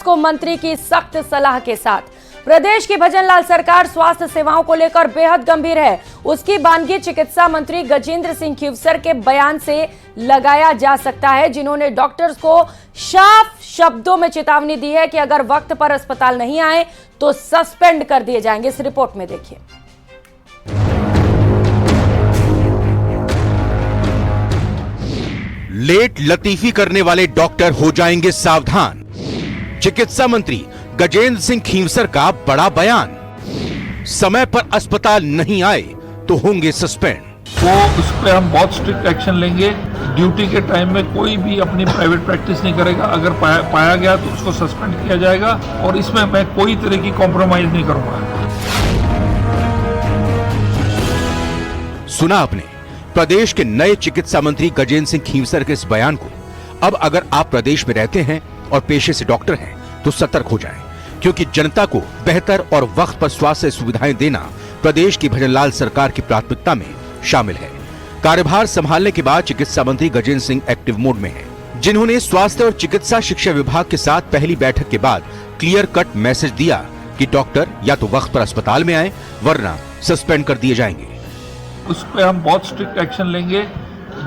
को मंत्री की सख्त सलाह के साथ। प्रदेश की भजनलाल सरकार स्वास्थ्य सेवाओं को लेकर बेहद गंभीर है। उसकी बानगी चिकित्सा मंत्री गजेंद्र सिंह खींवसर के बयान से लगाया जा सकता है, जिन्होंने डॉक्टर्स को साफ शब्दों में चेतावनी दी है कि अगर वक्त पर अस्पताल नहीं आए तो सस्पेंड कर दिए जाएंगे। इस रिपोर्ट में देखिए। लेट लतीफी करने वाले डॉक्टर हो जाएंगे सावधान। चिकित्सा मंत्री गजेंद्र सिंह खींवसर का बड़ा बयान। समय पर अस्पताल नहीं आए तो होंगे सस्पेंड। तो उस पर हम बहुत स्ट्रिक्ट एक्शन लेंगे। ड्यूटी के टाइम में कोई भी अपनी प्राइवेट प्रैक्टिस नहीं करेगा। अगर पाया गया तो उसको सस्पेंड किया जाएगा और इसमें मैं कोई तरह की कॉम्प्रोमाइज नहीं करूंगा। सुना आपने प्रदेश के नए चिकित्सा मंत्री गजेंद्र सिंह खींवसर के इस बयान को। अब अगर आप प्रदेश में रहते हैं और पेशे से डॉक्टर हैं तो सतर्क हो जाएं, क्योंकि जनता को बेहतर और वक्त पर स्वास्थ्य सुविधाएं देना प्रदेश की भजनलाल सरकार की प्राथमिकता में शामिल है। कार्यभार संभालने के बाद चिकित्सा मंत्री गजेंद्र सिंह एक्टिव मोड में हैं, जिन्होंने स्वास्थ्य और चिकित्सा शिक्षा विभाग के साथ पहली बैठक के बाद क्लियर कट मैसेज दिया कि डॉक्टर या तो वक्त पर अस्पताल में आए वरना सस्पेंड कर दिए जाएंगे। उस पर हम बहुत स्ट्रिक्ट एक्शन लेंगे।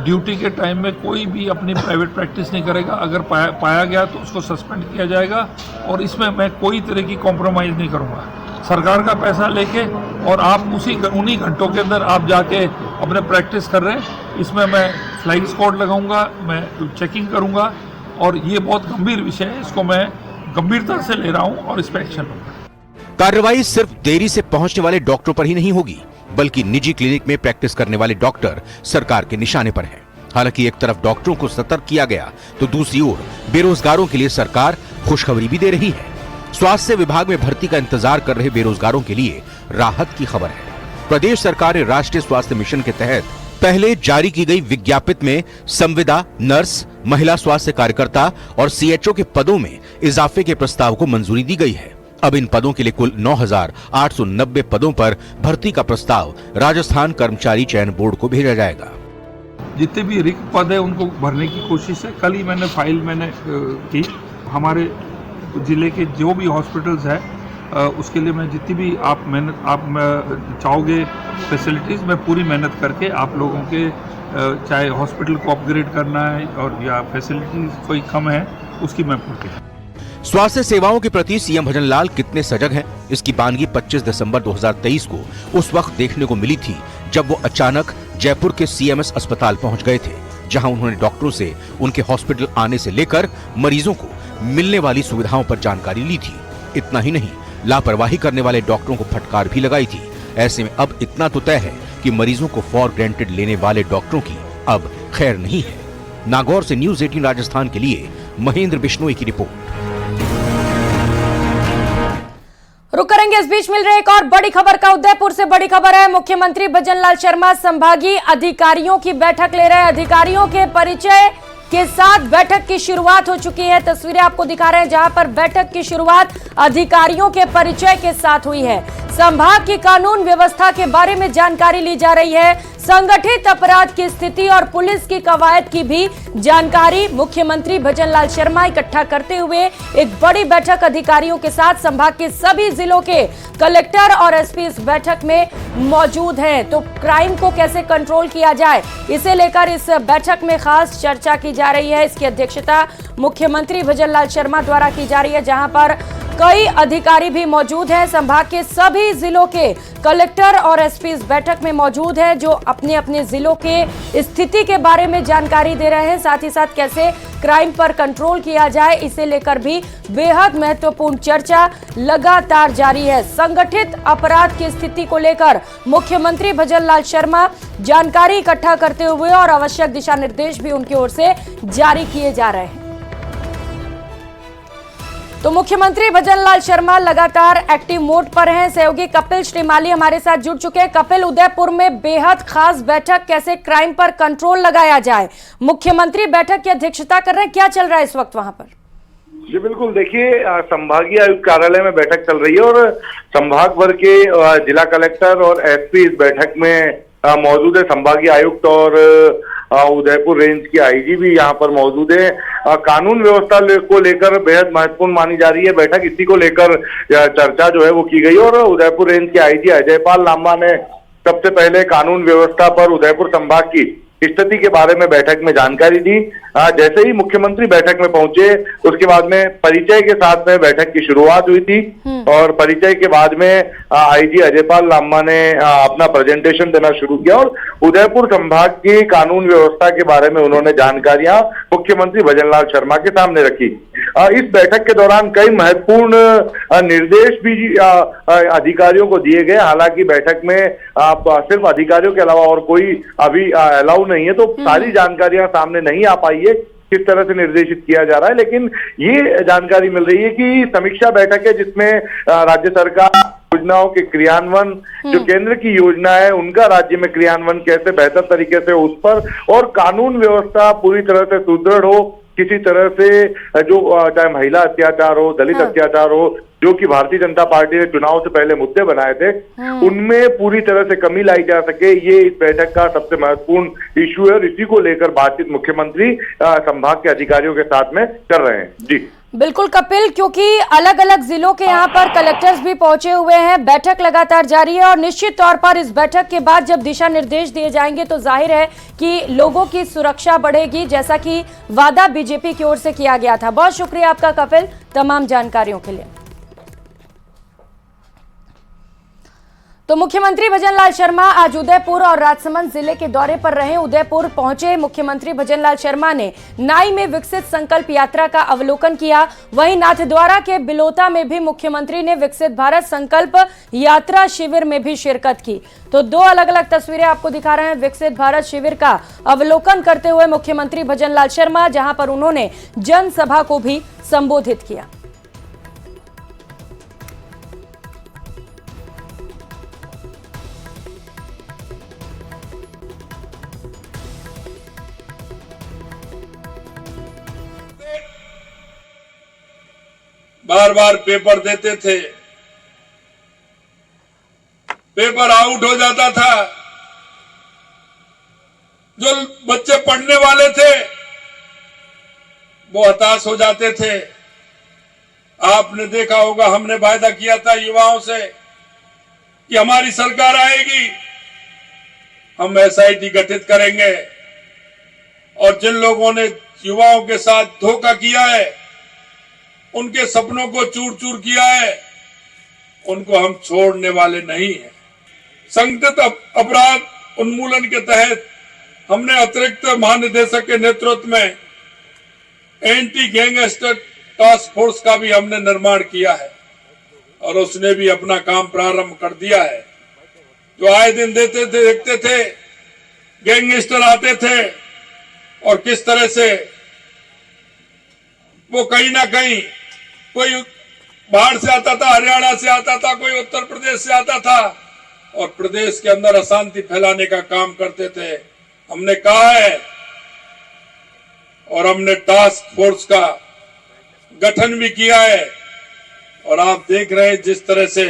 ड्यूटी के टाइम में कोई भी अपनी प्राइवेट प्रैक्टिस नहीं करेगा। अगर पाया गया तो उसको सस्पेंड किया जाएगा और इसमें मैं कोई तरह की कॉम्प्रोमाइज नहीं करूंगा। सरकार का पैसा लेके और आप उन्हीं घंटों के अंदर आप जाके अपने प्रैक्टिस कर रहे हैं, इसमें मैं फ्लाइंग स्क्वाड लगाऊंगा, मैं चेकिंग करूंगा और ये बहुत गंभीर विषय है। इसको मैं गंभीरता से ले रहा हूँ और इस पर एक्शन लूंगा। कार्रवाई सिर्फ देरी से पहुंचने वाले डॉक्टरों पर ही नहीं होगी, बल्कि निजी क्लिनिक में प्रैक्टिस करने वाले डॉक्टर सरकार के निशाने पर हैं। हालांकि एक तरफ डॉक्टरों को सतर्क किया गया तो दूसरी ओर बेरोजगारों के लिए सरकार खुशखबरी भी दे रही है। स्वास्थ्य विभाग में भर्ती का इंतजार कर रहे बेरोजगारों के लिए राहत की खबर है। प्रदेश सरकार ने राष्ट्रीय स्वास्थ्य मिशन के तहत पहले जारी की गई विज्ञप्ति में संविदा, नर्स, महिला स्वास्थ्य कार्यकर्ता और सीएचओ के पदों में इजाफे के प्रस्ताव को मंजूरी दी गई है। अब इन पदों के लिए कुल 9,890 पदों पर भर्ती का प्रस्ताव राजस्थान कर्मचारी चयन बोर्ड को भेजा जाएगा। जितने भी रिक्त पद है उनको भरने की कोशिश है। कल ही मैंने फाइल की। हमारे जिले के जो भी हॉस्पिटल्स है उसके लिए मैं जितनी भी आप चाहोगे फैसिलिटीज़, मैं पूरी मेहनत करके आप लोगों के चाहे हॉस्पिटल को अपग्रेड करना है और या फैसिलिटीज कोई कम है उसकी मैं पूर्ति। स्वास्थ्य सेवाओं के प्रति सीएम भजनलाल कितने सजग हैं, इसकी बानगी 25 दिसंबर 2023 को उस वक्त देखने को मिली थी जब वो अचानक जयपुर के सीएमएस अस्पताल पहुंच गए थे, जहां उन्होंने डॉक्टरों से उनके हॉस्पिटल आने से लेकर मरीजों को मिलने वाली सुविधाओं पर जानकारी ली थी। इतना ही नहीं, लापरवाही करने वाले डॉक्टरों को फटकार भी लगाई थी। ऐसे में अब इतना तो तय है कि मरीजों को फॉर ग्रांटेड लेने वाले डॉक्टरों की अब खैर नहीं है। नागौर से न्यूज 18 राजस्थान के लिए महेंद्र बिश्नोई की रिपोर्ट। रुक करेंगे, इस बीच मिल रही एक और बड़ी खबर का। उदयपुर से बड़ी खबर है। मुख्यमंत्री भजनलाल शर्मा संभागीय अधिकारियों की बैठक ले रहे हैं। अधिकारियों के परिचय के साथ बैठक की शुरुआत हो चुकी है। तस्वीरें आपको दिखा रहे हैं जहां पर बैठक की शुरुआत अधिकारियों के परिचय के साथ हुई है। संभाग की कानून व्यवस्था के बारे में जानकारी ली जा रही है। संगठित अपराध की स्थिति और पुलिस की कवायद की भी जानकारी मुख्यमंत्री भजनलाल शर्मा इकट्ठा करते हुए एक बड़ी बैठक अधिकारियों के साथ संभाग के सभी जिलों के कलेक्टर और एसपी इस बैठक में मौजूद हैं। तो क्राइम को कैसे कंट्रोल किया जाए, इसे लेकर इस बैठक में खास चर्चा की जा रही है। इसकी अध्यक्षता मुख्यमंत्री भजनलाल शर्मा द्वारा की जा रही है, जहां पर कई अधिकारी भी मौजूद हैं। संभाग के सभी जिलों के कलेक्टर और एसपी इस बैठक में मौजूद हैं, जो अपने अपने जिलों के स्थिति के बारे में जानकारी दे रहे हैं। साथ ही साथ कैसे क्राइम पर कंट्रोल किया जाए, इसे लेकर भी बेहद महत्वपूर्ण चर्चा लगातार जारी है। संगठित अपराध की स्थिति को लेकर मुख्यमंत्री भजनलाल शर्मा जानकारी इकट्ठा करते हुए और आवश्यक दिशा निर्देश भी उनकी ओर से जारी किए जा रहे हैं। तो मुख्यमंत्री भजनलाल शर्मा लगातार एक्टिव मोड पर हैं। सहयोगी कपिल श्रीमाली हमारे साथ जुड़ चुके हैं। कपिल, उदयपुर में बेहद खास बैठक, कैसे क्राइम पर कंट्रोल लगाया जाए, मुख्यमंत्री बैठक की अध्यक्षता कर रहे हैं, क्या चल रहा है इस वक्त वहां पर? जी बिल्कुल, देखिए संभागीय आयुक्त कार्यालय में बैठक चल रही है और संभाग भर के जिला कलेक्टर और एसपी इस बैठक में मौजूद है। संभागीय आयुक्त और उदयपुर रेंज की आईजी भी यहाँ पर मौजूद है। कानून व्यवस्था को लेकर बेहद महत्वपूर्ण मानी जा रही है बैठक। इसी को लेकर चर्चा जो है वो की गई और उदयपुर रेंज के आईजी अजयपाल लांबा ने सबसे पहले कानून व्यवस्था पर उदयपुर संभाग की स्थिति के बारे में बैठक में जानकारी दी। जैसे ही मुख्यमंत्री बैठक में पहुंचे उसके बाद में परिचय के साथ में बैठक की शुरुआत हुई थी और परिचय के बाद में आईजी अजयपाल लांबा ने अपना प्रेजेंटेशन देना शुरू किया और उदयपुर संभाग की कानून व्यवस्था के बारे में उन्होंने जानकारियां मुख्यमंत्री भजनलाल शर्मा के सामने रखी। इस बैठक के दौरान कई महत्वपूर्ण निर्देश भी अधिकारियों को दिए गए। हालांकि बैठक में सिर्फ अधिकारियों के अलावा और कोई अभी अलाउ नहीं है, तो सारी जानकारियां सामने नहीं आ पाई है किस तरह से निर्देशित किया जा रहा है। लेकिन ये जानकारी मिल रही है कि समीक्षा बैठक है जिसमें राज्य सरकार योजनाओं के क्रियान्वयन, जो केंद्र की योजना है उनका राज्य में क्रियान्वयन कैसे बेहतर तरीके से उस पर, और कानून व्यवस्था पूरी तरह से सुदृढ़ हो, किसी तरह से जो चाहे महिला अत्याचार हो, दलित अत्याचार हो, जो कि भारतीय जनता पार्टी ने चुनाव से पहले मुद्दे बनाए थे, उनमें पूरी तरह से कमी लाई जा सके, ये इस बैठक का सबसे महत्वपूर्ण इश्यू है और इसी को लेकर बातचीत मुख्यमंत्री संभाग के अधिकारियों के साथ में कर रहे हैं। जी बिल्कुल कपिल, क्योंकि अलग अलग जिलों के यहाँ पर कलेक्टर्स भी पहुंचे हुए हैं, बैठक लगातार जारी है और निश्चित तौर पर इस बैठक के बाद जब दिशा निर्देश दिए जाएंगे तो जाहिर है कि लोगों की सुरक्षा बढ़ेगी, जैसा कि वादा बीजेपी की ओर से किया गया था। बहुत शुक्रिया आपका कपिल तमाम जानकारियों के लिए। तो मुख्यमंत्री भजनलाल शर्मा आज उदयपुर और राजसमंद जिले के दौरे पर रहे। उदयपुर पहुंचे मुख्यमंत्री भजनलाल शर्मा ने नाई में विकसित संकल्प यात्रा का अवलोकन किया। वहीं नाथद्वारा के बिलोता में भी मुख्यमंत्री ने विकसित भारत संकल्प यात्रा शिविर में भी शिरकत की। तो दो अलग अलग तस्वीरें आपको दिखा रहे हैं विकसित भारत शिविर का अवलोकन करते हुए मुख्यमंत्री भजनलाल शर्मा, जहां पर उन्होंने जनसभा को भी संबोधित किया। बार बार पेपर देते थे, पेपर आउट हो जाता था, जो बच्चे पढ़ने वाले थे वो हताश हो जाते थे। आपने देखा होगा हमने वायदा किया था युवाओं से कि हमारी सरकार आएगी, हम एसआईटी गठित करेंगे और जिन लोगों ने युवाओं के साथ धोखा किया है, उनके सपनों को चूर चूर किया है, उनको हम छोड़ने वाले नहीं हैं। संगठित अपराध उन्मूलन के तहत हमने अतिरिक्त महानिदेशक के नेतृत्व में एंटी गैंगस्टर टास्क फोर्स का भी हमने निर्माण किया है और उसने भी अपना काम प्रारंभ कर दिया है। जो आए दिन देखते थे गैंगस्टर आते थे और किस तरह से वो कहीं ना कहीं कोई बाहर से आता था, हरियाणा से आता था, कोई उत्तर प्रदेश से आता था और प्रदेश के अंदर अशांति फैलाने का काम करते थे। हमने कहा है और हमने टास्क फोर्स का गठन भी किया है और आप देख रहे हैं जिस तरह से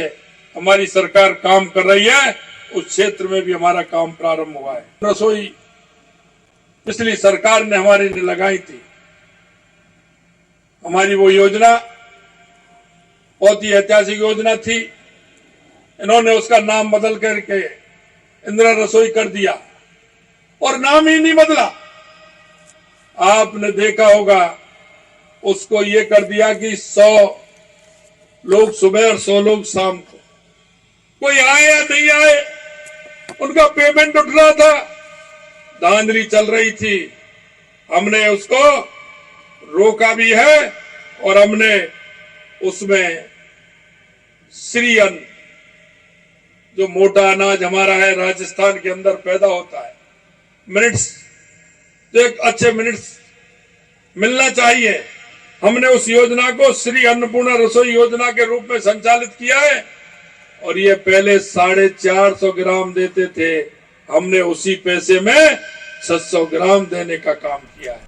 हमारी सरकार काम कर रही है, उस क्षेत्र में भी हमारा काम प्रारंभ हुआ है। रसोई पिछली सरकार ने हमारी ने लगाई थी, हमारी वो योजना बहुत ही ऐतिहासिक योजना थी। इन्होंने उसका नाम बदल करके इंदिरा रसोई कर दिया और नाम ही नहीं बदला। आपने देखा होगा उसको ये कर दिया कि 100 लोग सुबह और 100 लोग शाम को, कोई आए या नहीं आए उनका पेमेंट उठ रहा था, धांधली चल रही थी। हमने उसको रोका भी है और हमने उसमें श्री अन्न, जो मोटा अनाज हमारा है राजस्थान के अंदर पैदा होता है, मिनट्स, जो एक अच्छे मिनट्स मिलना चाहिए, हमने उस योजना को श्री अन्नपूर्णा रसोई योजना के रूप में संचालित किया है और ये पहले 450 ग्राम देते थे, हमने उसी पैसे में 600 ग्राम देने का काम किया है।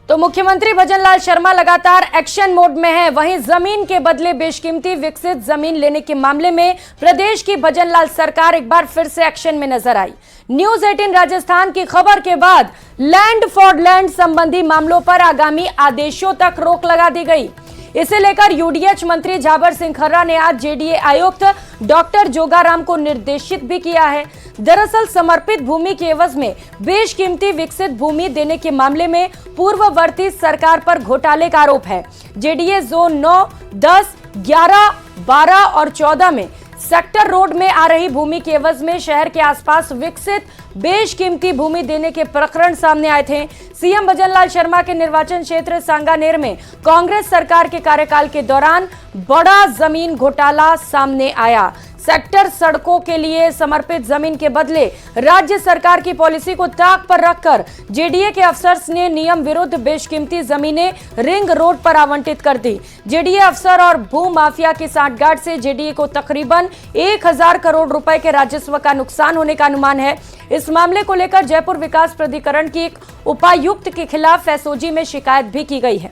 तो मुख्यमंत्री भजनलाल शर्मा लगातार एक्शन मोड में हैं। वहीं जमीन के बदले बेशकीमती विकसित जमीन लेने के मामले में प्रदेश की भजनलाल सरकार एक बार फिर से एक्शन में नजर आई। न्यूज 18 राजस्थान की खबर के बाद लैंड फॉर लैंड संबंधी मामलों पर आगामी आदेशों तक रोक लगा दी गई। इसे लेकर यूडीएच मंत्री झावर सिंह खर्रा ने आज जेडीए आयुक्त डॉक्टर जोगाराम को निर्देशित भी किया है। दरअसल समर्पित भूमि के एवज में बेशकीमती विकसित भूमि देने के मामले में पूर्ववर्ती सरकार पर घोटाले का आरोप है। जेडीए जोन 9, 10, 11, 12 और 14 में सेक्टर रोड में आ रही भूमि के एवज में शहर के आसपास विकसित बेशकीमती भूमि देने के प्रकरण सामने आए थे। सीएम भजनलाल शर्मा के निर्वाचन क्षेत्र सांगानेर में कांग्रेस सरकार के कार्यकाल के दौरान बड़ा जमीन घोटाला सामने आया। सेक्टर सड़कों के लिए समर्पित जमीन के बदले राज्य सरकार की पॉलिसी को ताक पर रखकर जेडीए के अफसर्स ने नियम विरुद्ध बेशकीमती जमीनें रिंग रोड पर आवंटित कर दी। जेडीए अफसर और भू माफिया की सांठगांठ से जेडीए को तकरीबन 1000 करोड़ रुपए के राजस्व का नुकसान होने का अनुमान है। इस मामले को लेकर जयपुर विकास प्राधिकरण की एक उपायुक्त के खिलाफ एसओजी में शिकायत भी की गई है।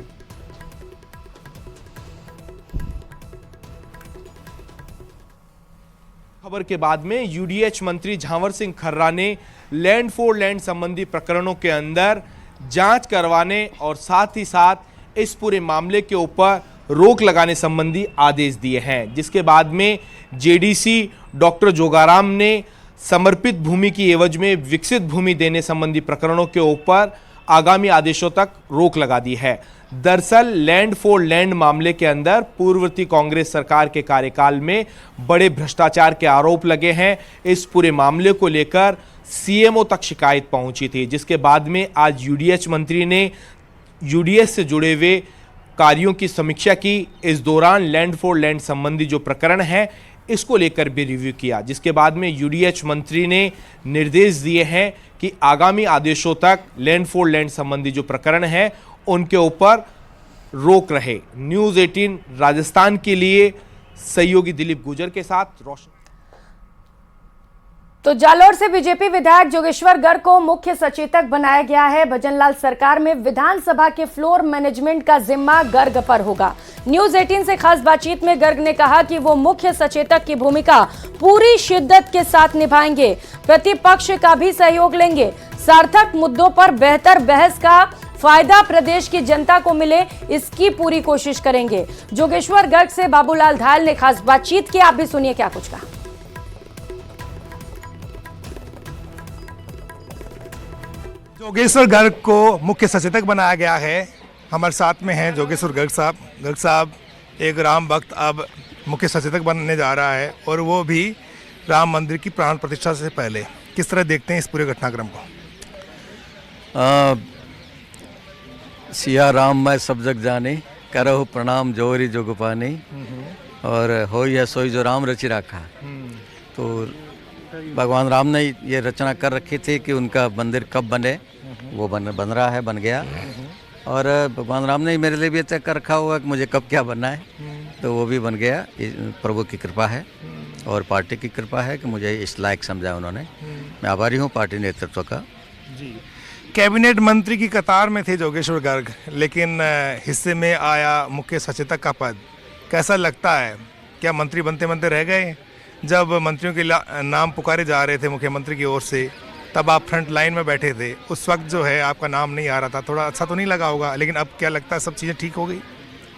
खबर के बाद में यूडीएच मंत्री झावर सिंह खर्रा ने लैंड फॉर लैंड संबंधी प्रकरणों के अंदर जांच करवाने और साथ ही साथ इस पूरे मामले के ऊपर रोक लगाने संबंधी आदेश दिए हैं, जिसके बाद में जेडीसी डॉक्टर जोगाराम ने समर्पित भूमि की एवज में विकसित भूमि देने संबंधी प्रकरणों के ऊपर आगामी आदेशों तक रोक लगा दी है। दरअसल लैंड फॉर लैंड मामले के अंदर पूर्ववर्ती कांग्रेस सरकार के कार्यकाल में बड़े भ्रष्टाचार के आरोप लगे हैं। इस पूरे मामले को लेकर सीएमओ तक शिकायत पहुंची थी, जिसके बाद में आज यूडीएच मंत्री ने यूडीएच से जुड़े हुए कार्यों की समीक्षा की। इस दौरान लैंड फॉर लैंड संबंधी जो प्रकरण है इसको लेकर भी रिव्यू किया, जिसके बाद में यूडीएच मंत्री ने निर्देश दिए हैं कि आगामी आदेशों तक लैंड फॉर लैंड संबंधी जो प्रकरण है उनके ऊपर रोक रहे। न्यूज 18 राजस्थान के लिए सहयोगी दिलीप गुजर के साथ रोशन। तो जालोर से बीजेपी विधायक जोगेश्वर गर्ग को मुख्य सचेतक बनाया गया है। भजनलाल सरकार में विधानसभा के फ्लोर मैनेजमेंट का जिम्मा गर्ग पर होगा। न्यूज 18 से खास बातचीत में गर्ग ने कहा कि वो मुख्य सचेतक की भूमिका पूरी शिद्दत के साथ निभाएंगे, प्रतिपक्ष का भी सहयोग लेंगे, सार्थक मुद्दों पर बेहतर बहस का फायदा प्रदेश की जनता को मिले, इसकी पूरी कोशिश करेंगे। जोगेश्वर गर्ग से बाबूलाल धायल ने खास बातचीत की, आप भी सुनिए क्या कुछ कहा। जोगेश्वर गर्ग को मुख्य सचेतक बनाया गया है। हमारे साथ में हैं जोगेश्वर गर्ग साहब। गर्ग साहब एक राम भक्त अब मुख्य सचेतक बनने जा रहा है, और वो भी राम मंदिर की प्राण प्रतिष्ठा से पहले। किस तरह देखते हैं इस पूरे घटनाक्रम को? सिया राम मैं सब जग जाने, करहु प्रणाम जोरी जो गुपाने, और हो या सोई जो राम रचि रखा। तो भगवान राम ने ये रचना कर रखी थी कि उनका मंदिर कब बने, वो बन रहा है, बन गया। और भगवान राम ने मेरे लिए भी तय कर रखा हुआ कि मुझे कब क्या बनना है, तो वो भी बन गया। प्रभु की कृपा है और पार्टी की कृपा है कि मुझे इस लायक समझा उन्होंने। मैं आभारी हूँ पार्टी नेतृत्व का। जी, कैबिनेट मंत्री की कतार में थे जोगेश्वर गर्ग, लेकिन हिस्से में आया मुख्य सचेतक का पद। कैसा लगता है? क्या मंत्री बनते बनते रह गए? जब मंत्रियों के नाम पुकारे जा रहे थे मुख्यमंत्री की ओर से, तब आप फ्रंट लाइन में बैठे थे। उस वक्त जो है आपका नाम नहीं आ रहा था, थोड़ा अच्छा तो नहीं लगा होगा, लेकिन अब क्या लगता है सब चीज़ें ठीक हो गई?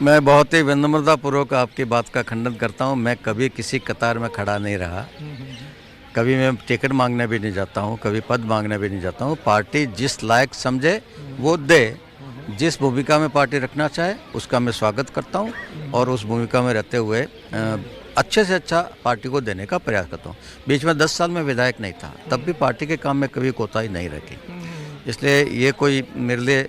मैं बहुत ही विनम्रतापूर्वक आपकी बात का खंडन करता हूँ। मैं कभी किसी कतार में खड़ा नहीं रहा, कभी मैं टिकट मांगने भी नहीं जाता हूँ, कभी पद मांगने भी नहीं जाता हूँ। पार्टी जिस लायक समझे वो दे, जिस भूमिका में पार्टी रखना चाहे उसका मैं स्वागत करता हूँ, और उस भूमिका में रहते हुए अच्छे से अच्छा पार्टी को देने का प्रयास करता हूँ। बीच में 10 साल में विधायक नहीं था, तब भी पार्टी के काम में कभी कोताही नहीं रखी। इसलिए ये कोई मेरे लिए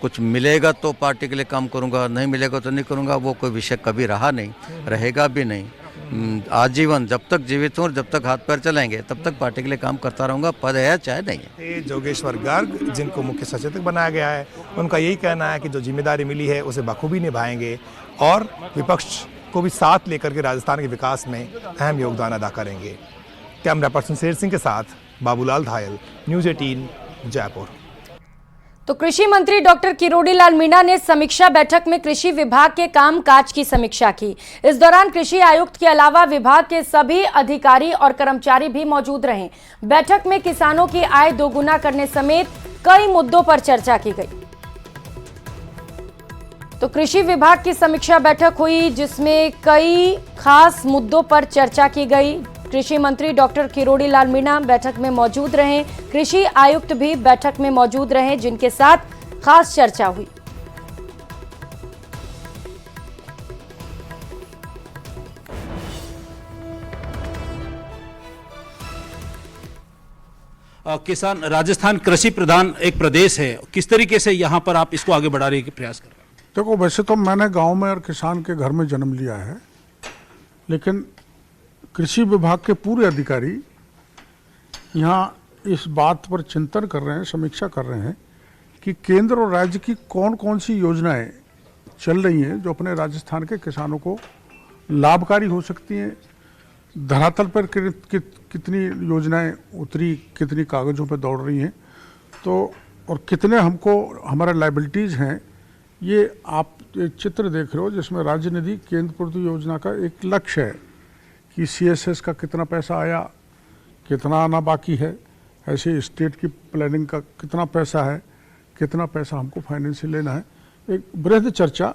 कुछ मिलेगा तो पार्टी के लिए काम करूँगा, नहीं मिलेगा तो नहीं करूँगा, वो कोई विषय कभी रहा नहीं, रहेगा भी नहीं। आजीवन जब तक जीवित हूँ और जब तक हाथ पैर चलेंगे तब तक पार्टी के लिए काम करता रहूँगा, पद है चाहे नहीं है। जोगेश्वर गर्ग जिनको मुख्य सचेतक बनाया गया है, उनका यही कहना है कि जो जिम्मेदारी मिली है उसे बखूबी निभाएंगे और विपक्ष को भी साथ लेकर के राजस्थान के विकास में अहम योगदान अदा करेंगे। कैमरा पर्सन शेर सिंह के साथ बाबूलाल धायल, न्यूज 18 जयपुर। तो कृषि मंत्री डॉक्टर किरोड़ी लाल मीणा ने समीक्षा बैठक में कृषि विभाग के कामकाज की समीक्षा की। इस दौरान कृषि आयुक्त के अलावा विभाग के सभी अधिकारी और कर्मचारी भी मौजूद रहे। बैठक में किसानों की आय दोगुना करने समेत कई मुद्दों पर चर्चा की गई। तो कृषि विभाग की समीक्षा बैठक हुई जिसमें कई खास मुद्दों पर चर्चा की गई। कृषि मंत्री डॉक्टर किरोड़ी लाल मीणा बैठक में मौजूद रहे। कृषि आयुक्त भी बैठक में मौजूद रहे जिनके साथ खास चर्चा हुई। किसान राजस्थान कृषि प्रधान एक प्रदेश है, किस तरीके से यहाँ पर आप इसको आगे बढ़ाने के प्रयास कर रहे हैं? देखो, वैसे तो मैंने गांव में और किसान के घर में जन्म लिया है, लेकिन कृषि विभाग के पूरे अधिकारी यहाँ इस बात पर चिंतन कर रहे हैं, समीक्षा कर रहे हैं कि केंद्र और राज्य की कौन कौन सी योजनाएं चल रही हैं जो अपने राजस्थान के किसानों को लाभकारी हो सकती हैं, धरातल पर कितनी योजनाएं उतरी, कितनी कागज़ों पर दौड़ रही हैं, तो और कितने हमको हमारे लायबिलिटीज़ हैं। ये आप एक चित्र देख रहे हो जिसमें राज्य निधि केंद्र पूर्ति योजना का एक लक्ष्य है कि CSS का कितना पैसा आया, कितना आना बाकी है, ऐसे स्टेट की प्लानिंग का कितना पैसा है, कितना पैसा हमको फाइनेंशियल लेना है, एक बृहद चर्चा।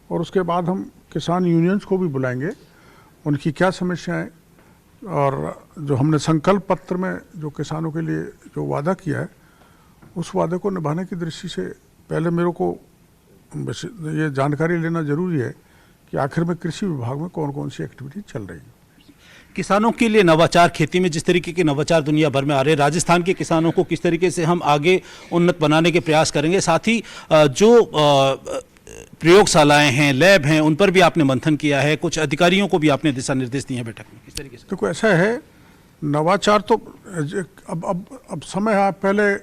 और उसके बाद हम किसान यूनियंस को भी बुलाएंगे, उनकी क्या समस्याएं और जो हमने संकल्प पत्र में जो किसानों के लिए जो वादा किया है उस वादे को निभाने की दृष्टि से पहले मेरे को ये जानकारी लेना जरूरी है कि आखिर में कृषि विभाग में कौन कौन सी एक्टिविटी चल रही है। किसानों के लिए नवाचार, खेती में जिस तरीके के नवाचार दुनिया भर में आ रहे हैं, राजस्थान के किसानों को किस तरीके से हम आगे उन्नत बनाने के प्रयास करेंगे, साथ ही जो प्रयोगशालाएं हैं, लैब हैं, उन पर भी आपने मंथन किया है, कुछ अधिकारियों को भी आपने दिशा निर्देश दिए हैं बैठक में, किस तरीके से? देखो, ऐसा है, नवाचार तो अब समय है। पहले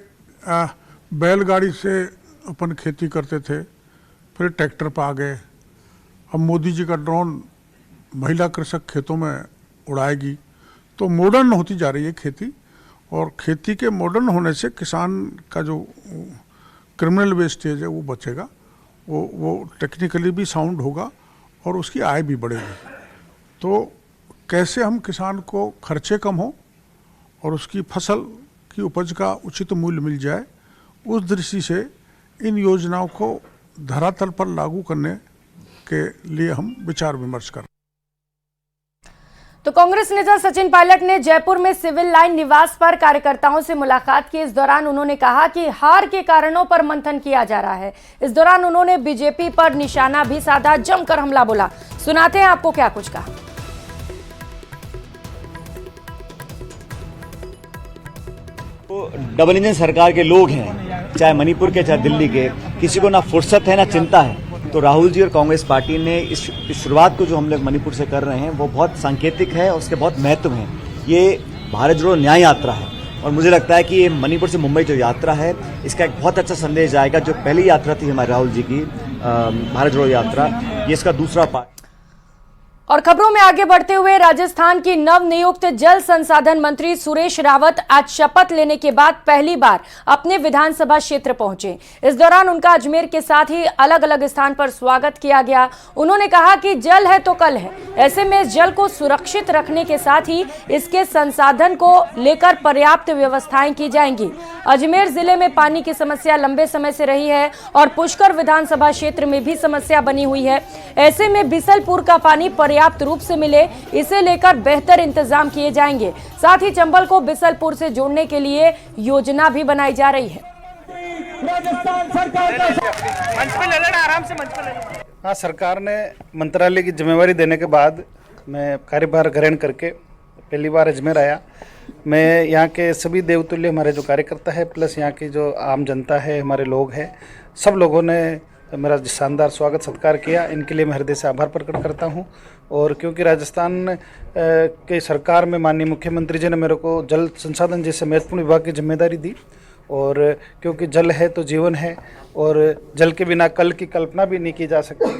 बैलगाड़ी से अपन खेती करते थे, फिर ट्रैक्टर पर आ गए, अब मोदी जी का ड्रोन महिला कृषक खेतों में उड़ाएगी, तो मॉडर्न होती जा रही है खेती। और खेती के मॉडर्न होने से किसान का जो क्रिमिनल वेस्टेज है वो बचेगा, वो टेक्निकली भी साउंड होगा और उसकी आय भी बढ़ेगी। तो कैसे हम किसान को खर्चे कम हो और उसकी फसल की उपज का उचित मूल्य मिल जाए, उस दृष्टि से इन योजनाओं को धरातल पर लागू करने के लिए हम विचार विमर्श कर रहे हैं। तो कांग्रेस नेता सचिन पायलट ने जयपुर में सिविल लाइन निवास पर कार्यकर्ताओं से मुलाकात की। इस दौरान उन्होंने कहा कि हार के कारणों पर मंथन किया जा रहा है। इस दौरान उन्होंने बीजेपी पर निशाना भी साधा, जमकर हमला बोला। सुनाते हैं आपको क्या कुछ कहा। तो डबल इंजन सरकार के लोग हैं, चाहे मणिपुर के चाहे दिल्ली के, किसी को ना फुर्सत है ना चिंता है। तो राहुल जी और कांग्रेस पार्टी ने इस शुरुआत को जो हम लोग मणिपुर से कर रहे हैं वो बहुत सांकेतिक है और उसके बहुत महत्व है। ये भारत जोड़ो न्याय यात्रा है और मुझे लगता है कि ये मणिपुर से मुंबई जो यात्रा है इसका एक बहुत अच्छा संदेश जाएगा। जो पहली यात्रा थी हमारे राहुल जी की भारत जोड़ो यात्रा, ये इसका दूसरा पार्ट। और खबरों में आगे बढ़ते हुए राजस्थान की नवनियुक्त जल संसाधन मंत्री सुरेश रावत आज शपथ लेने के बाद पहली बार अपने विधानसभा क्षेत्र पहुंचे। इस दौरान उनका अजमेर के साथ ही अलग अलग स्थान पर स्वागत किया गया। उन्होंने कहा कि जल है तो कल है, ऐसे में इस जल को सुरक्षित रखने के साथ ही इसके संसाधन को लेकर पर्याप्त व्यवस्थाएं की जाएंगी। अजमेर जिले में पानी की समस्या लंबे समय से रही है और पुष्कर विधानसभा क्षेत्र में भी समस्या बनी हुई है। ऐसे में बिसलपुर का पानी पर्याप्त रूप से मिले, इसे लेकर बेहतर इंतजाम किए जाएंगे। साथ ही चंबल को बिसलपुर से जोड़ने के लिए योजना भी बनाई जा रही है। हाँ, सरकार ने मंत्रालय की जिम्मेवारी देने के बाद मैं कार्यभार ग्रहण करके पहली बार अजमेर आया। मैं यहाँ के सभी देवतुल्य हमारे जो कार्यकर्ता है प्लस यहाँ की जो आम जनता है, हमारे लोग हैं, सब लोगों ने मेरा शानदार स्वागत सत्कार किया। इनके लिए मैं हृदय से आभार प्रकट करता हूँ। और क्योंकि राजस्थान के सरकार में माननीय मुख्यमंत्री जी ने मेरे को जल संसाधन जैसे महत्वपूर्ण विभाग की जिम्मेदारी दी, और क्योंकि जल है तो जीवन है और जल के बिना कल की कल्पना भी नहीं की जा सकती।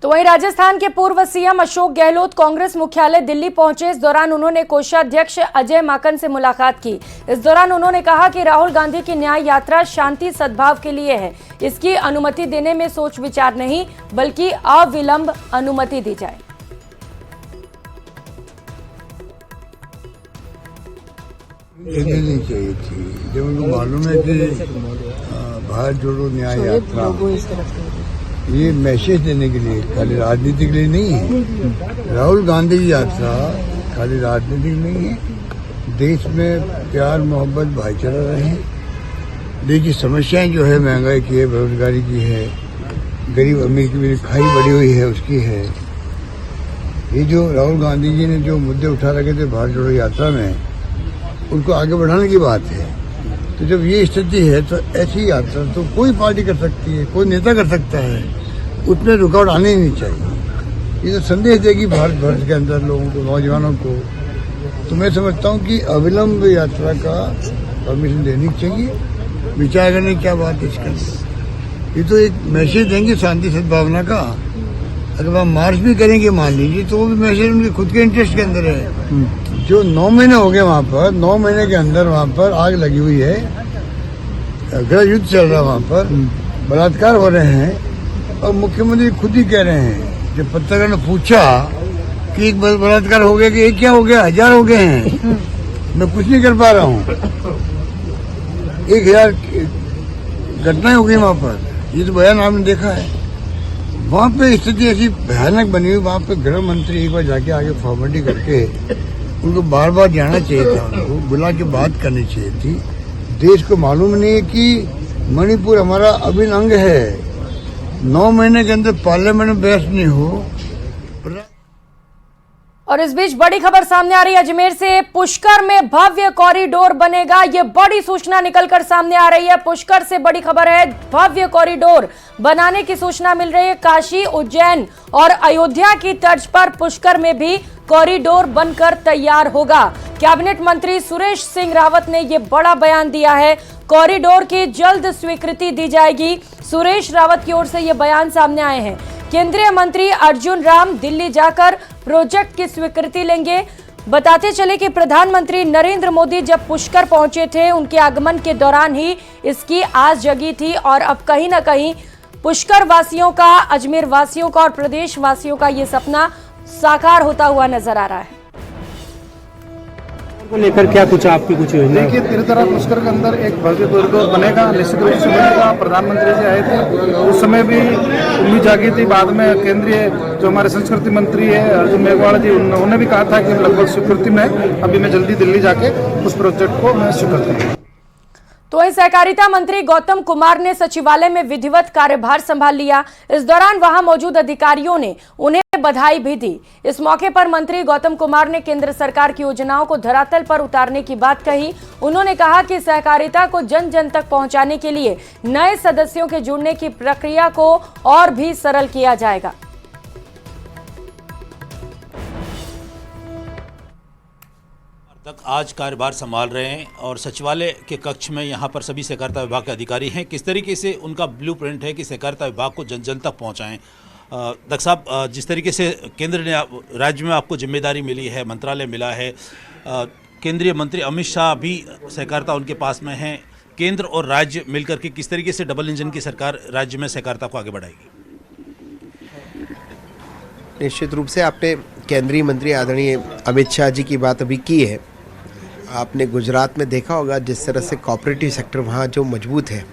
तो तो वहीं राजस्थान के पूर्व सीएम अशोक गहलोत कांग्रेस मुख्यालय दिल्ली पहुंचे। इस दौरान उन्होंने कोषाध्यक्ष अजय माकन से मुलाकात की। इस दौरान उन्होंने कहा कि राहुल गांधी की न्याय यात्रा शांति सद्भाव के लिए है। इसकी अनुमति देने में सोच विचार नहीं बल्कि अविलंब अनुमति दी जाए। नहीं चाहिए थी जब उनको मालूम है कि भारत जोड़ो न्याय यात्रा ये मैसेज देने के लिए, खाली राजनीति के लिए नहीं है। राहुल गांधी की यात्रा खाली राजनीति नहीं है। देश में प्यार मोहब्बत भाईचारा रहे। देश की समस्याएं जो है, महंगाई की है, बेरोजगारी की है, गरीब अमीर की खाई बढ़ी हुई है, उसकी है। ये जो राहुल गांधी जी ने जो मुद्दे उठा रखे थे भारत जोड़ो यात्रा में, उनको आगे बढ़ाने की बात है। तो जब ये स्थिति है तो ऐसी यात्रा तो कोई पार्टी कर सकती है, कोई नेता कर सकता है, उसमें रुकावट आनी ही नहीं चाहिए। ये तो संदेश देगी भारत वर्ष के अंदर लोगों को, नौजवानों को। तो मैं समझता हूँ कि अविलंब यात्रा का परमिशन देनी चाहिए। विचार करने की क्या बात है इसका। ये तो एक मैसेज देंगे शांति सद्भावना का। अगर वहाँ मार्च भी करेंगे मान लीजिए, तो वो भी मैसेज उनके खुद के इंटरेस्ट के अंदर है। जो 9 महीने हो गए वहाँ पर, 9 महीने के अंदर वहाँ पर आग लगी हुई है, गृह युद्ध चल रहा है, वहाँ पर बलात्कार हो रहे हैं, और मुख्यमंत्री खुद ही कह रहे हैं। जब पत्रकार ने पूछा कि एक बलात्कार हो गया कि एक क्या हो गया, 1000 हो गए हैं, मैं कुछ नहीं कर पा रहा हूँ, 1000 घटनाएं हो गई वहाँ पर। ये तो बयान आपने देखा है। वहाँ पे स्थिति ऐसी भयानक बनी हुई। वहाँ पे गृह मंत्री एक बार जाके आगे फॉर्मेलिटी करके उनको बार बार जाना चाहिए था, उनको बुला के बात करनी चाहिए थी। देश को मालूम नहीं है कि मणिपुर हमारा अभिन्न अंग है। 9 महीने के अंदर पार्लियामेंट में बहस नहीं हो। और इस बीच बड़ी खबर सामने आ रही है अजमेर से। पुष्कर में भव्य कॉरिडोर बनेगा, ये बड़ी सूचना निकलकर सामने आ रही है। पुष्कर से बड़ी खबर है, भव्य कॉरिडोर बनाने की सूचना मिल रही है। काशी, उज्जैन और अयोध्या की तर्ज पर पुष्कर में भी कॉरिडोर बनकर तैयार होगा। कैबिनेट मंत्री सुरेश सिंह रावत ने यह बड़ा बयान दिया है। कॉरिडोर की जल्द स्वीकृति दी जाएगी। सुरेश रावत की ओर से यह बयान सामने आए हैं। केंद्रीय मंत्री अर्जुन राम दिल्ली जाकर प्रोजेक्ट की स्वीकृति लेंगे। बताते चले कि प्रधानमंत्री नरेंद्र मोदी जब पुष्कर पहुंचे थे, उनके आगमन के दौरान ही इसकी आस जगी थी और अब कहीं ना कहीं पुष्कर वासियों का, अजमेर वासियों का और प्रदेश वासियों का ये सपना साकार होता हुआ नजर आ रहा है। को लेकर क्या कुछ आपकी कुछ योजना? देखिए, तीर्थरा पुष्कर के अंदर एक भव्य कॉरिडोर बनेगा, निश्चित रूप से बनेगा। प्रधानमंत्री जी आए थे, उस समय भी उम्मीद जागी थी। बाद में केंद्रीय जो हमारे संस्कृति मंत्री है अर्जुन मेघवाल जी, उन्होंने भी कहा था कि लगभग स्वीकृति में, अभी मैं जल्दी दिल्ली जाके उस प्रोजेक्ट को मैं स्वीकृत करूँगा। तो वहीं सहकारिता मंत्री गौतम कुमार ने सचिवालय में विधिवत कार्यभार संभाल लिया। इस दौरान वहां मौजूद अधिकारियों ने उन्हें बधाई भी दी। इस मौके पर मंत्री गौतम कुमार ने केंद्र सरकार की योजनाओं को धरातल पर उतारने की बात कही। उन्होंने कहा कि सहकारिता को जन जन तक पहुंचाने के लिए नए सदस्यों के जुड़ने की प्रक्रिया को और भी सरल किया जाएगा। तक आज कार्यभार संभाल रहे हैं और सचिवालय के कक्ष में यहाँ पर सभी सहकारिता विभाग के अधिकारी हैं। किस तरीके से उनका ब्लूप्रिंट है कि सहकारिता विभाग को जन जन तक पहुँचाएं। डॉक्टर साहब, जिस तरीके से केंद्र ने राज्य में आपको जिम्मेदारी मिली है, मंत्रालय मिला है, केंद्रीय मंत्री अमित शाह भी सहकारिता उनके पास में हैं, केंद्र और राज्य मिलकर के किस तरीके से डबल इंजन की सरकार राज्य में सहकारिता को आगे बढ़ाएगी? निश्चित रूप से आपने केंद्रीय मंत्री आदरणीय अमित शाह जी की बात अभी की है। आपने गुजरात में देखा होगा जिस तरह से कोऑपरेटिव सेक्टर वहाँ जो मजबूत है,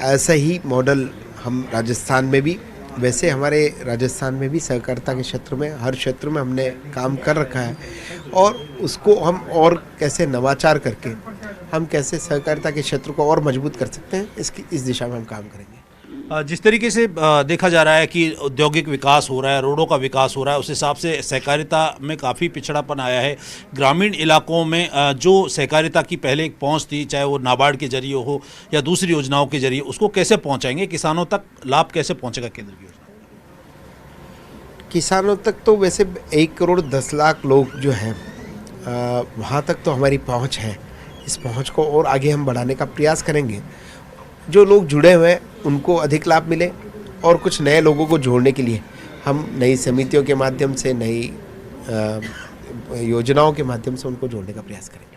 ऐसा ही मॉडल हम राजस्थान में भी, वैसे हमारे राजस्थान में भी सहकारिता के क्षेत्र में हर क्षेत्र में हमने काम कर रखा है और उसको हम और कैसे नवाचार करके हम कैसे सहकारिता के क्षेत्र को और मजबूत कर सकते हैं, इस दिशा में हम काम करेंगे। जिस तरीके से देखा जा रहा है कि औद्योगिक विकास हो रहा है, रोडों का विकास हो रहा है, उस हिसाब से सहकारिता में काफ़ी पिछड़ापन आया है। ग्रामीण इलाकों में जो सहकारिता की पहले एक पहुंच थी, चाहे वो नाबार्ड के जरिए हो या दूसरी योजनाओं के जरिए, उसको कैसे पहुंचाएंगे? किसानों तक लाभ कैसे पहुंचेगा केंद्र की योजना? किसानों तक तो वैसे 1 करोड़ 10 लाख लोग जो हैं वहाँ तक तो हमारी पहुँच है। इस पहुँच को और आगे हम बढ़ाने का प्रयास करेंगे। जो लोग जुड़े हुए हैं उनको अधिक लाभ मिले और कुछ नए लोगों को जोड़ने के लिए हम नई समितियों के माध्यम से, नई योजनाओं के माध्यम से उनको जोड़ने का प्रयास करेंगे।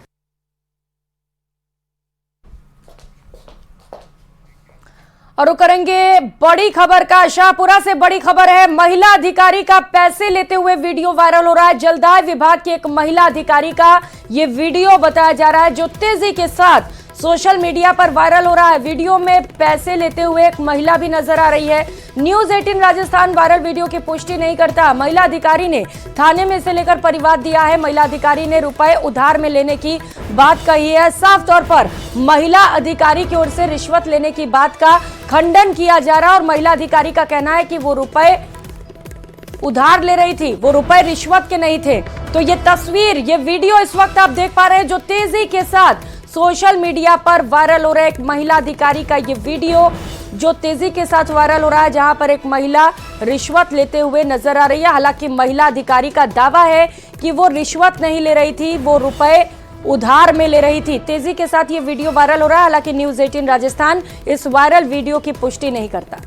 और करेंगे बड़ी खबर का। शाहपुरा से बड़ी खबर है, महिला अधिकारी का पैसे लेते हुए वीडियो वायरल हो रहा है। जलदाय विभाग की एक महिला अधिकारी का ये वीडियो बताया जा रहा है जो तेजी के साथ सोशल मीडिया पर वायरल हो रहा है। वीडियो में पैसे लेते हुए एक महिला भी नजर आ रही है। न्यूज 18 राजस्थान वायरल वीडियो की पुष्टि नहीं करता। महिला अधिकारी ने थाने में इसे लेकर परिवाद दिया है। महिला अधिकारी ने रुपए उधार में लेने की बात कही है। साफ तौर पर महिला अधिकारी की ओर से रिश्वत लेने की बात का खंडन किया जा रहा है और महिला अधिकारी का कहना है कि वो रुपए उधार ले रही थी, वो रुपए रिश्वत के नहीं थे। तो ये तस्वीर, ये वीडियो इस वक्त आप देख पा रहे हैं जो तेजी के साथ सोशल मीडिया पर वायरल हो रहा है। एक महिला अधिकारी का ये वीडियो जो तेजी के साथ वायरल हो रहा है, जहां पर एक महिला रिश्वत लेते हुए नजर आ रही है। हालांकि महिला अधिकारी का दावा है कि वो रिश्वत नहीं ले रही थी, वो रुपए उधार में ले रही थी। तेजी के साथ ये वीडियो वायरल हो रहा है। हालांकि न्यूज 18 राजस्थान इस वायरल वीडियो की पुष्टि नहीं करता।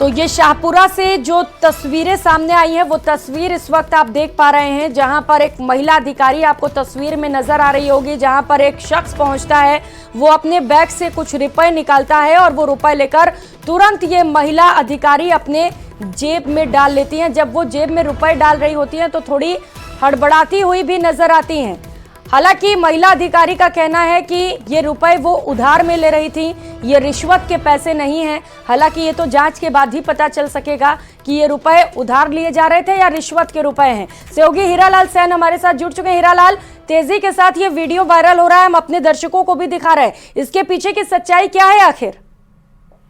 तो ये शाहपुरा से जो तस्वीरें सामने आई हैं वो तस्वीर इस वक्त आप देख पा रहे हैं, जहां पर एक महिला अधिकारी आपको तस्वीर में नजर आ रही होगी, जहां पर एक शख्स पहुंचता है, वो अपने बैग से कुछ रुपए निकालता है और वो रुपए लेकर तुरंत ये महिला अधिकारी अपने जेब में डाल लेती हैं। जब वो जेब में रुपए डाल रही होती हैं तो थोड़ी हड़बड़ाती हुई भी नजर आती हैं। हालांकि महिला अधिकारी का कहना है कि ये रुपए वो उधार में ले रही थी, ये रिश्वत के पैसे नहीं हैं। हालांकि ये तो जांच के बाद ही पता चल सकेगा कि ये रुपए उधार लिए जा रहे थे या रिश्वत के रुपए हैं। सहयोगी हीरालाल सैन हमारे साथ जुड़ चुके हैं। हीरालाल, तेजी के साथ ये वीडियो वायरल हो रहा है, हम अपने दर्शकों को भी दिखा रहे हैं, इसके पीछे की सच्चाई क्या है आखिर?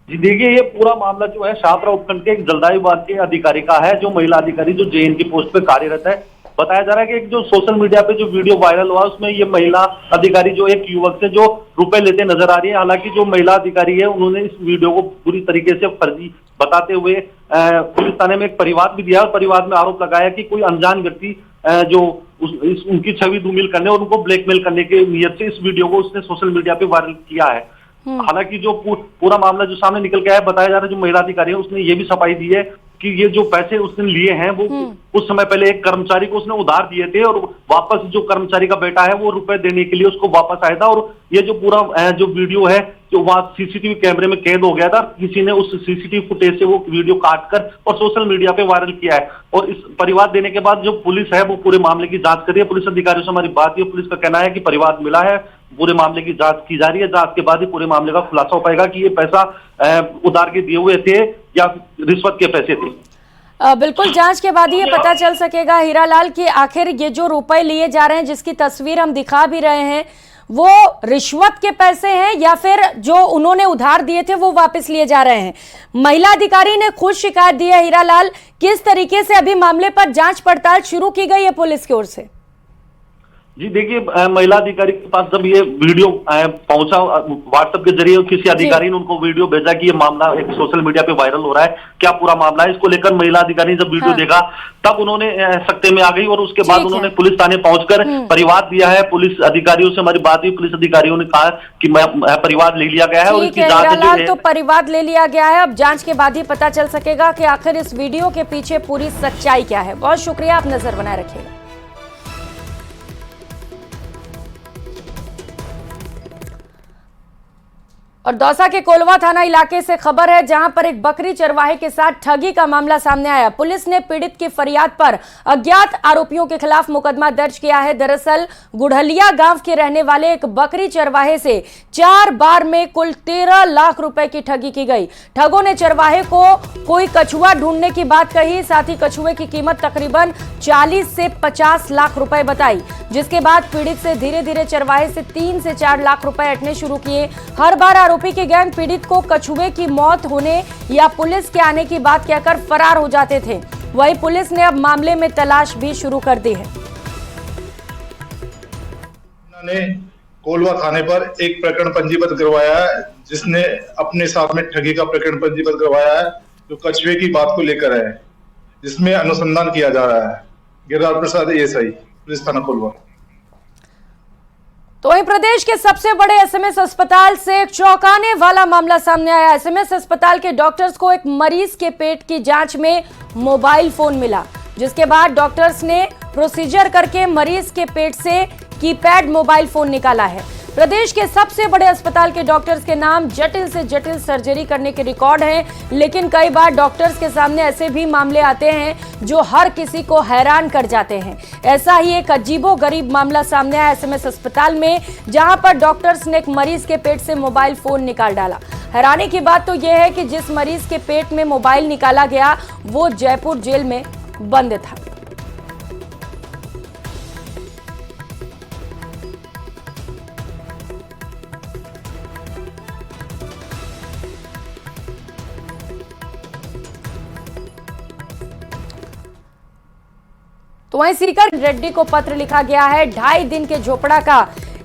जी देखिए, ये पूरा मामला जो है शाहपुरा उपखंड के एक जलदाय विभाग के अधिकारी का है, जो महिला अधिकारी जो जेएन की पोस्ट पे कार्यरत है। बताया जा रहा है कि एक जो सोशल मीडिया पे जो वीडियो वायरल हुआ उसमें ये महिला अधिकारी जो एक युवक से जो रुपए लेते नजर आ रही है। हालांकि जो महिला अधिकारी है उन्होंने इस वीडियो को पूरी तरीके से फर्जी बताते हुए पुलिस थाने में एक परिवाद भी दिया और परिवाद में आरोप लगाया कि कोई अनजान व्यक्ति जो उनकी छवि धूमिल करने और उनको ब्लैकमेल करने की नियत से इस वीडियो को उसने सोशल मीडिया पे वायरल किया है। हालांकि जो पूरा मामला जो सामने निकल के आया, बताया जा रहा है जो महिला अधिकारी है उसने ये भी सफाई दी है कि ये जो पैसे उसने लिए हैं वो कुछ समय पहले एक कर्मचारी को उसने उधार दिए थे और वापस जो कर्मचारी का बेटा है वो रुपए देने के लिए उसको वापस आया था। और ये जो पूरा जो वीडियो है जो वहां सीसीटीवी कैमरे में कैद हो गया था, किसी ने उस सीसीटीवी फुटेज से वो वीडियो काटकर और सोशल मीडिया पे वायरल किया है। और इस परिवाद देने के बाद जो पुलिस है वो पूरे मामले की जांच कर रही है। पुलिस अधिकारियों से हमारी बात हुई, पुलिस का कहना है कि परिवाद मिला है, पूरे मामले की जांच की जा रही है। जांच के बाद ही पूरे मामले का खुलासा हो पाएगा कि ये पैसा उधार के दिए हुए थे या रिश्वत के पैसे थे। बिल्कुल, जांच के बाद ही ये पता चल सकेगा हीरालाल कि आखिर ये जो रुपए लिए जा रहे हैं, जिसकी तस्वीर हम दिखा भी रहे हैं, वो रिश्वत के पैसे हैं या फिर जो उन्होंने उधार दिए थे वो वापस लिए जा रहे हैं। महिला अधिकारी ने खुद शिकायत दी है। हीरालाल, किस तरीके से अभी मामले पर जांच पड़ताल शुरू की गई है पुलिस की ओर से? जी देखिए, महिला अधिकारी के पास जब ये वीडियो पहुंचा व्हाट्सएप के जरिए, किसी अधिकारी ने उनको वीडियो भेजा कि ये मामला एक सोशल मीडिया पे वायरल हो रहा है, क्या पूरा मामला है। इसको लेकर महिला अधिकारी ने जब वीडियो देखा तब उन्होंने सख्ते में आ गई और उसके बाद उन्होंने पुलिस थाने पहुंचकर परिवाद दिया है। पुलिस अधिकारियों से हमारी बात हुई, पुलिस अधिकारियों ने कहा कि परिवाद ले लिया गया है और इसकी जांच तो परिवाद ले लिया गया है। अब जांच के बाद ही पता चल सकेगा कि आखिर इस वीडियो के पीछे पूरी सच्चाई क्या है। बहुत शुक्रिया, आप नजर बनाए रखिएगा। और दौसा के कोलवा थाना इलाके से खबर है, जहां पर एक बकरी चरवाहे के साथ ठगी का मामला सामने आया। पुलिस ने पीड़ित की फरियाद पर अज्ञात आरोपियों के खिलाफ मुकदमा दर्ज किया है। दरअसल गुड़हलिया गांव के रहने वाले एक बकरी चरवाहे से 4 बार में कुल 13 लाख रुपए की ठगी की गई। ठगों ने चरवाहे को कोई कछुआ ढूंढने की बात कही, साथ ही कछुए की कीमत तकरीबन 40 से 50 लाख रुपए बताई, जिसके बाद पीड़ित से धीरे धीरे चरवाहे से 3 से 4 लाख रुपए हटने शुरू किए। हर बार आरोपी के गैंग पीड़ित को कछुए की मौत होने या पुलिस के आने की बात कहकर फरार हो जाते थे। वहीं पुलिस ने अब मामले में तलाश भी शुरू कर दी है। ने कोलवा थाने पर एक प्रकरण पंजीबद्ध करवाया है, जिसने अपने साथ में ठगी का प्रकरण पंजीबद्ध करवाया है, जो कछुए की बात को लेकर है, जिसमें अनुसंधान किया जा रहा है। गिरिराज प्रसाद एएसआई पुलिस थाना कोलवा। तो वहीं प्रदेश के सबसे बड़े एसएमएस अस्पताल से एक चौंकाने वाला मामला सामने आया। एसएमएस अस्पताल के डॉक्टर्स को एक मरीज के पेट की जांच में मोबाइल फोन मिला, जिसके बाद डॉक्टर्स ने प्रोसीजर करके मरीज के पेट से कीपैड मोबाइल फोन निकाला है। प्रदेश के सबसे बड़े अस्पताल के डॉक्टर्स के नाम जटिल से जटिल सर्जरी करने के रिकॉर्ड हैं, लेकिन कई बार डॉक्टर्स के सामने ऐसे भी मामले आते हैं जो हर किसी को हैरान कर जाते हैं। ऐसा ही एक अजीबोगरीब मामला सामने आया एसएमएस अस्पताल में, जहां पर डॉक्टर्स ने एक मरीज के पेट से मोबाइल फोन निकाल डाला। हैरानी की बात तो यह है कि जिस मरीज के पेट में मोबाइल निकाला गया वो जयपुर जेल में बंद था। तो वहीं सीकर रेड्डी को पत्र लिखा गया है। 2.5 दिन के झोपड़ा का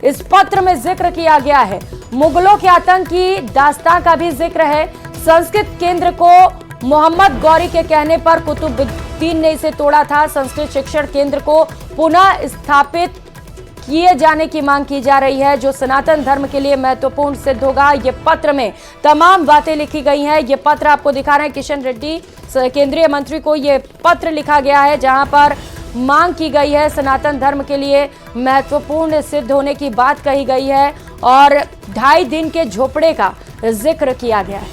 इस पत्र में जिक्र किया गया है। मुगलों के आतंक की दास्तां का भी जिक्र है। संस्कृत केंद्र को मोहम्मद गौरी के कहने पर कुतुबुद्दीन ने इसे तोड़ा था। संस्कृत शिक्षण केंद्र को पुनः स्थापित किए जाने की मांग की जा रही है, जो सनातन धर्म के लिए महत्वपूर्ण सिद्ध होगा। ये पत्र में तमाम बातें लिखी गई हैं। ये पत्र आपको दिखा रहे हैं, किशन रेड्डी केंद्रीय मंत्री को ये पत्र लिखा गया है, जहां पर मांग की गई है, सनातन धर्म के लिए महत्वपूर्ण सिद्ध होने की बात कही गई है और 2.5 दिन के झोपड़े का जिक्र किया गया है।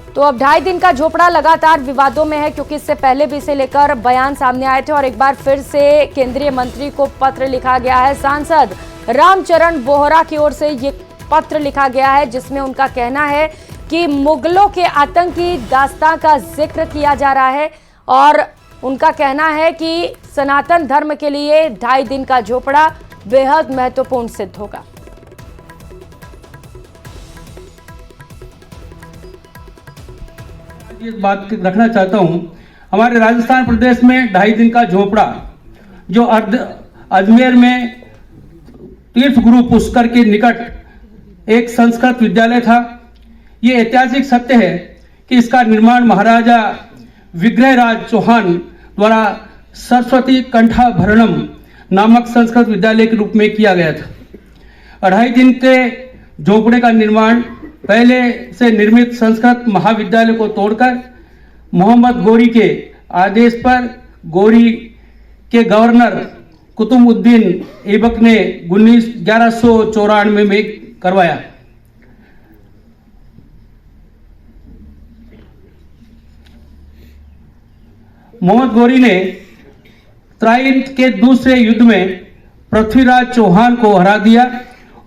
तो अब 2.5 दिन का झोपड़ा लगातार विवादों में है, क्योंकि इससे पहले भी इसे लेकर बयान सामने आए थे और एक बार फिर से केंद्रीय मंत्री को पत्र लिखा गया है। सांसद रामचरण बोहरा की ओर से ये पत्र लिखा गया है, जिसमें उनका कहना है कि मुगलों के आतंकी दास्तां का जिक्र किया जा रहा है और उनका कहना है कि सनातन धर्म के लिए 2.5 दिन का झोपड़ा बेहद महत्वपूर्ण सिद्ध होगा। एक बात रखना चाहता हूं, हमारे राजस्थान प्रदेश में 2.5 दिन का झोपड़ा जो अजमेर में तीर्थ गुरु पुष्कर के निकट एक संस्कृत विद्यालय था, ये ऐतिहासिक सत्य है कि इसका निर्माण महाराजा विग्रहराज चौहान द्वारा सरस्वती कंठाभरणम नामक संस्कृत विद्यालय के रूप में किया गया था। 2.5 दिन के झोपड़े का निर्माण पहले से निर्मित संस्कृत महाविद्यालय को तोड़कर मोहम्मद गौरी के आदेश पर गौरी के गवर्नर कुतुबुद्दीन ऐबक ने 1194 में करवाया। मोहम्मद गौरी ने त्राइन के दूसरे युद्ध में पृथ्वीराज चौहान को हरा दिया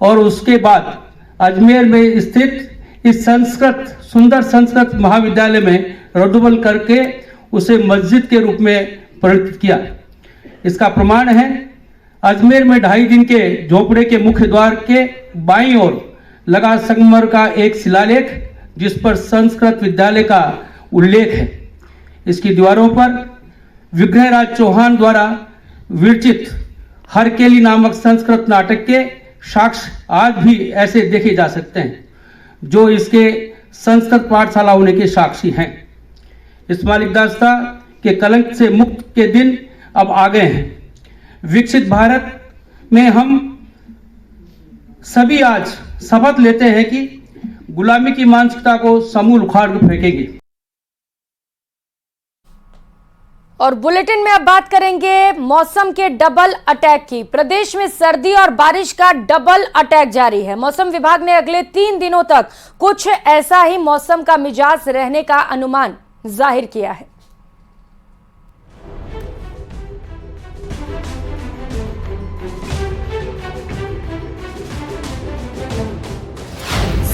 और उसके बाद अजमेर में स्थित इस सुंदर संस्कृत महाविद्यालय में रद्दुबल करके उसे मस्जिद के रूप में परिणत किया। इसका प्रमाण है अजमेर में 2.5 दिन के झोपड़े के मुख्य द्वार के बाईं ओर लगा संगमरमर का एक शिलालेख, जिस पर संस्कृत विद्यालय का उल्लेख है। इसकी दीवारों पर विग्रहराज चौहान द्वारा विरचित हरकेली नामक संस्कृत नाटक के साक्ष्य आज भी ऐसे देखे जा सकते हैं, जो इसके संस्कृत पाठशाला होने के साक्षी हैं। इस्माइल दास्ता के कलंक से मुक्त के दिन अब आ गए हैं। विकसित भारत में हम सभी आज शपथ लेते हैं कि गुलामी की मानसिकता को समूल उखाड़ कर फेंकेंगे। और बुलेटिन में अब बात करेंगे मौसम के डबल अटैक की। प्रदेश में सर्दी और बारिश का डबल अटैक जारी है। मौसम विभाग ने अगले 3 दिनों तक कुछ ऐसा ही मौसम का मिजाज रहने का अनुमान जाहिर किया है।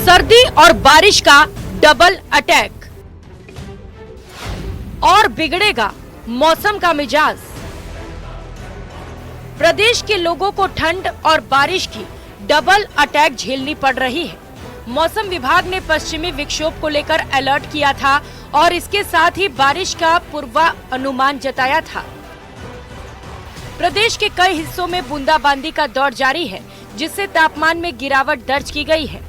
सर्दी और बारिश का डबल अटैक और बिगड़ेगा मौसम का मिजाज। प्रदेश के लोगों को ठंड और बारिश की डबल अटैक झेलनी पड़ रही है। मौसम विभाग ने पश्चिमी विक्षोभ को लेकर अलर्ट किया था और इसके साथ ही बारिश का पूर्वानुमान जताया था। प्रदेश के कई हिस्सों में बूंदाबांदी का दौर जारी है, जिससे तापमान में गिरावट दर्ज की गई है।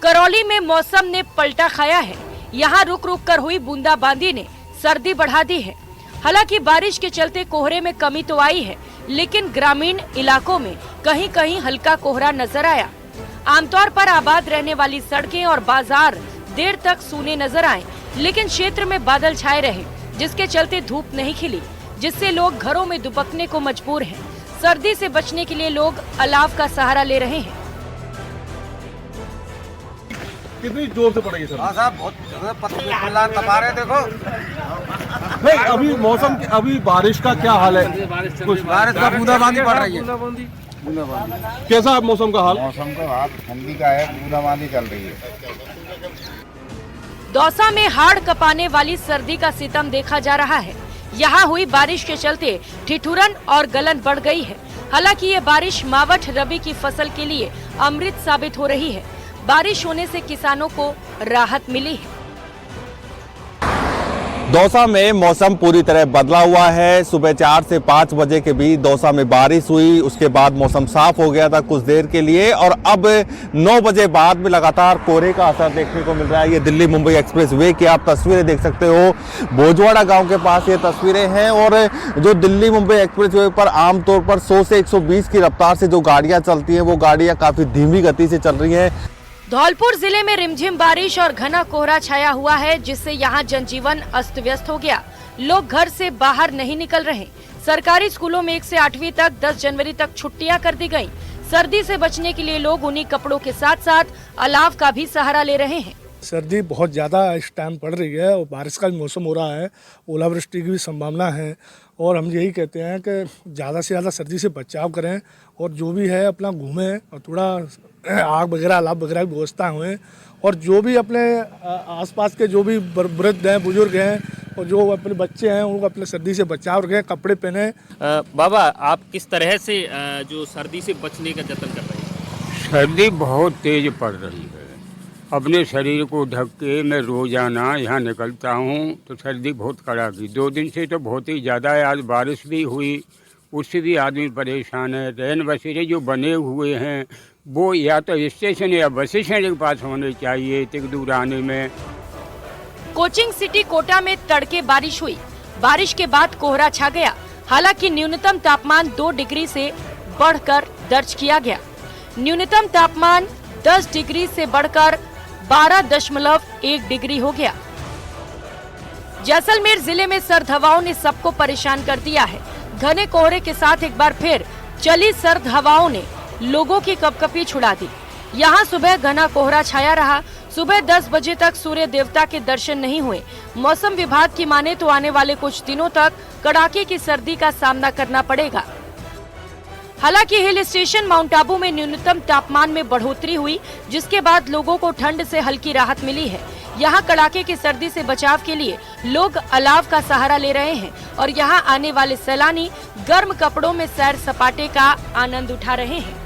करौली में मौसम ने पलटा खाया है। यहाँ रुक रुक कर हुई बूंदाबांदी ने सर्दी बढ़ा दी है। हालांकि बारिश के चलते कोहरे में कमी तो आई है, लेकिन ग्रामीण इलाकों में कहीं कहीं हल्का कोहरा नजर आया। आमतौर पर आबाद रहने वाली सड़कें और बाजार देर तक सूने नजर आए, लेकिन क्षेत्र में बादल छाए रहे, जिसके चलते धूप नहीं खिली, जिससे लोग घरों में दुबकने को मजबूर हैं। सर्दी से बचने के लिए लोग अलाव का सहारा ले रहे हैं। कितनी जोर से पड़ेगी सर? हाँ साहब, बहुत पत्थर तपा रहे देखो। नहीं, अभी मौसम अभी बारिश का क्या हाल है? कुछ बारिश का बूंदाबांदी पड़ रही है। बूंदाबांदी कैसा है मौसम का हाल? मौसम का हाल ठंडी का है, बूंदाबांदी चल रही है। दौसा में हाड़ कपाने वाली सर्दी का सितम देखा जा रहा है। यहाँ हुई बारिश के चलते ठिठुरन और गलन बढ़ गई है। हालांकि ये बारिश मावठ रबी की फसल के लिए अमृत साबित हो रही है। बारिश होने से किसानों को राहत मिली है। दौसा में मौसम पूरी तरह बदला हुआ है। सुबह 4 से 5 बजे के बीच दौसा में बारिश हुई, उसके बाद मौसम साफ हो गया था कुछ देर के लिए, और अब 9 बजे बाद में लगातार कोहरे का असर देखने को मिल रहा है। ये दिल्ली मुंबई एक्सप्रेस वे की आप तस्वीरें देख सकते हो। भोजवाड़ा गांव के पास ये तस्वीरें हैं, और जो दिल्ली मुंबई एक्सप्रेस वे पर आमतौर पर 100 से 120 की रफ्तार से जो गाड़ियाँ चलती हैं, वो गाड़ियाँ काफ़ी धीमी गति से चल रही हैं। धौलपुर जिले में रिमझिम बारिश और घना कोहरा छाया हुआ है, जिससे यहाँ जनजीवन अस्त व्यस्त हो गया। लोग घर से बाहर नहीं निकल रहे। सरकारी स्कूलों में 1 से 8वीं तक 10 जनवरी तक छुट्टियां कर दी गयी। सर्दी से बचने के लिए लोग उन्हीं कपड़ों के साथ साथ अलाव का भी सहारा ले रहे हैं। सर्दी बहुत ज़्यादा इस टाइम पड़ रही है और बारिश का भी मौसम हो रहा है, ओलावृष्टि की भी संभावना है, और हम यही कहते हैं कि ज़्यादा से ज़्यादा सर्दी से बचाव करें, और जो भी है अपना घूमें, और थोड़ा आग वगैरह अलाव वगैरह की व्यवस्था हुए, और जो भी अपने आसपास के जो भी वृद्ध हैं, बुजुर्ग हैं, और जो अपने बच्चे हैं, उनको अपने सर्दी से बचाव रखें, कपड़े पहने। बाबा, आप किस तरह से जो सर्दी से बचने का जतन कर रहे हैं? सर्दी बहुत तेज पड़ रही है। अपने शरीर को ढक के मैं रोजाना यहाँ निकलता हूँ तो सर्दी बहुत कड़ाकी। 2 दिन से तो बहुत ही ज़्यादा है। आज बारिश भी हुई, उससे भी आदमी परेशान है। रैन बसेरे जो बने हुए हैं वो या तो स्टेशन या बस स्टैंड के पास होने चाहिए इतनी दूर आने में। कोचिंग सिटी कोटा में तड़के बारिश हुई। बारिश के बाद कोहरा छा गया। हालांकि न्यूनतम तापमान 2 डिग्री से बढ़कर दर्ज किया गया। न्यूनतम तापमान 10 डिग्री से बढ़कर 12.1 डिग्री हो गया। जैसलमेर जिले में सर्द हवाओं ने सबको परेशान कर दिया है। घने कोहरे के साथ एक बार फिर चली सर्द हवाओं ने लोगों की कपकपी छुड़ा दी। यहाँ सुबह घना कोहरा छाया रहा। सुबह 10 बजे तक सूर्य देवता के दर्शन नहीं हुए। मौसम विभाग की माने तो आने वाले कुछ दिनों तक कड़ाके की सर्दी का सामना करना पड़ेगा। हालांकि हिल स्टेशन माउंट आबू में न्यूनतम तापमान में बढ़ोतरी हुई, जिसके बाद लोगों को ठंड से हल्की राहत मिली है। यहाँ कड़ाके की सर्दी से बचाव के लिए लोग अलाव का सहारा ले रहे हैं, और यहाँ आने वाले सैलानी गर्म कपड़ों में सैर सपाटे का आनंद उठा रहे हैं।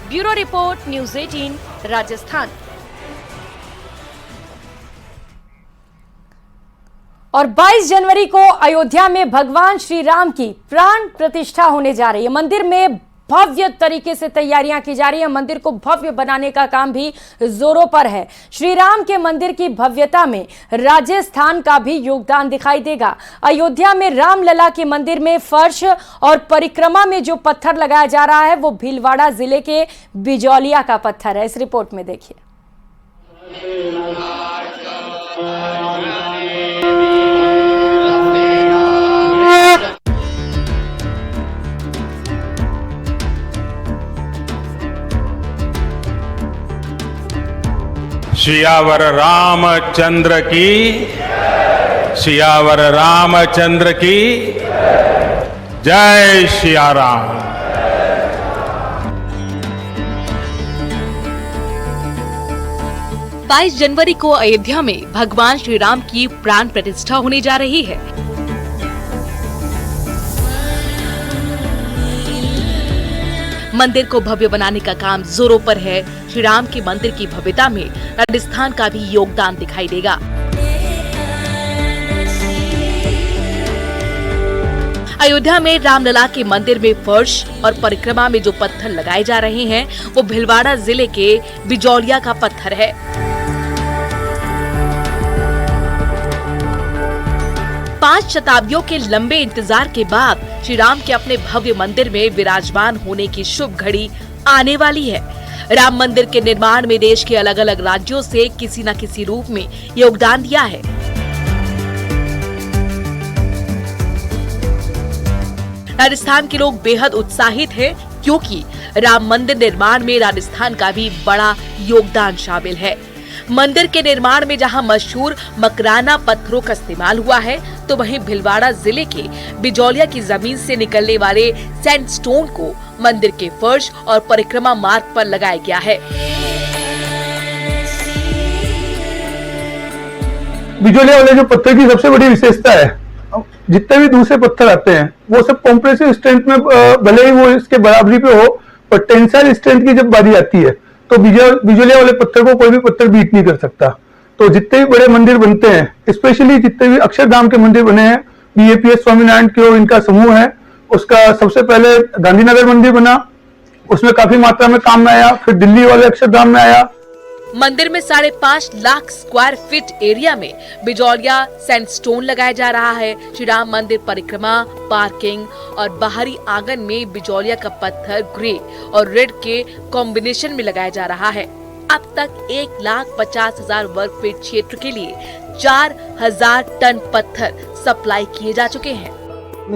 Bureau report, news 18 Rajasthan. और 22 जनवरी को अयोध्या में भगवान श्री राम की प्राण प्रतिष्ठा होने जा रही है। मंदिर में भव्य तरीके से तैयारियां की जा रही है। मंदिर को भव्य बनाने का काम भी जोरों पर है। श्री राम के मंदिर की भव्यता में राजस्थान का भी योगदान दिखाई देगा। अयोध्या में रामलला के मंदिर में फर्श और परिक्रमा में जो पत्थर लगाया जा रहा है वो भीलवाड़ा जिले के बिजौलिया का पत्थर है। इस रिपोर्ट में देखिए। सियावर रामचंद्र की, सियावर रामचंद्र की जय सिया राम। 22 जनवरी को अयोध्या में भगवान श्री राम की प्राण प्रतिष्ठा होने जा रही है। मंदिर को भव्य बनाने का काम जोरों पर है। श्री राम के मंदिर की भव्यता में राजस्थान का भी योगदान दिखाई देगा। अयोध्या में रामलला के मंदिर में फर्श और परिक्रमा में जो पत्थर लगाए जा रहे हैं वो भीलवाड़ा जिले के बिजौलिया का पत्थर है। 5 शताब्दियों के लंबे इंतजार के बाद श्री राम के अपने भव्य मंदिर में विराजमान होने की शुभ घड़ी आने वाली है। राम मंदिर के निर्माण में देश के अलग अलग राज्यों से किसी न किसी रूप में योगदान दिया है। राजस्थान के लोग बेहद उत्साहित हैं क्योंकि राम मंदिर निर्माण में राजस्थान का भी बड़ा योगदान शामिल है। मंदिर के निर्माण में जहां मशहूर मकराना पत्थरों का इस्तेमाल हुआ है, तो वहीं भीलवाड़ा जिले के बिजौलिया की जमीन से निकलने वाले सैंडस्टोन को मंदिर के फर्श और परिक्रमा मार्ग पर लगाया गया है। बिजौलिया वाले जो पत्थर की सबसे बड़ी विशेषता है, जितने भी दूसरे पत्थर आते हैं वो सब कॉम्प्रेसिव स्ट्रेंथ में भले ही वो इसके बराबरी पे हो, पर टेंसाइल स्ट्रेंथ की जब बारी आती है तो बिजौलिया वाले पत्थर को कोई भी पत्थर बीट नहीं कर सकता। तो जितने भी बड़े मंदिर बनते हैं, स्पेशली जितने भी अक्षरधाम के मंदिर बने हैं, बीएपीएस स्वामीनारायण के इनका समूह है, उसका सबसे पहले गांधीनगर मंदिर बना, उसमें काफी मात्रा में काम में आया, फिर दिल्ली वाले अक्षरधाम में आया। मंदिर में 5.5 लाख स्क्वायर फीट एरिया में बिजौलिया सैंडस्टोन लगाया जा रहा है। श्री राम मंदिर परिक्रमा, पार्किंग और बाहरी आंगन में बिजौलिया का पत्थर ग्रे और रेड के कॉम्बिनेशन में लगाया जा रहा है। अब तक 1,50,000 वर्ग फीट क्षेत्र के लिए 4,000 टन पत्थर सप्लाई किए जा चुके हैं।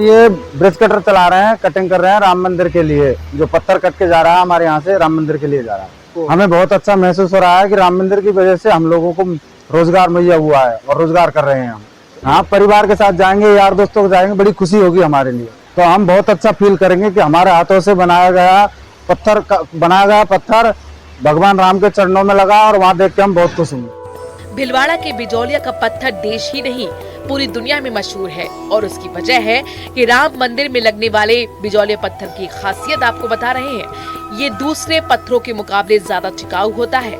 ये ब्रिज कटर चला रहे हैं, कटिंग कर रहे हैं राम मंदिर के लिए। जो पत्थर कट के जा रहा है हमारे यहाँ से राम मंदिर के लिए जा रहा है। हमें बहुत अच्छा महसूस हो रहा है कि राम मंदिर की वजह से हम लोगों को रोजगार मुहैया हुआ है और रोजगार कर रहे हैं हम। हाँ, परिवार के साथ जाएंगे, यार दोस्तों के जाएंगे, बड़ी खुशी होगी हमारे लिए। तो हम बहुत अच्छा फील करेंगे कि हमारे हाथों से बनाया गया पत्थर भगवान राम के चरणों में लगा और वहाँ देख के हम बहुत खुश होंगे। भीलवाड़ा के बिजौलिया का पत्थर देश ही नहीं पूरी दुनिया में मशहूर है और उसकी वजह है कि राम मंदिर में लगने वाले बिजौलिया पत्थर की खासियत आपको बता रहे हैं। ये दूसरे पत्थरों के मुकाबले ज्यादा टिकाऊ होता है।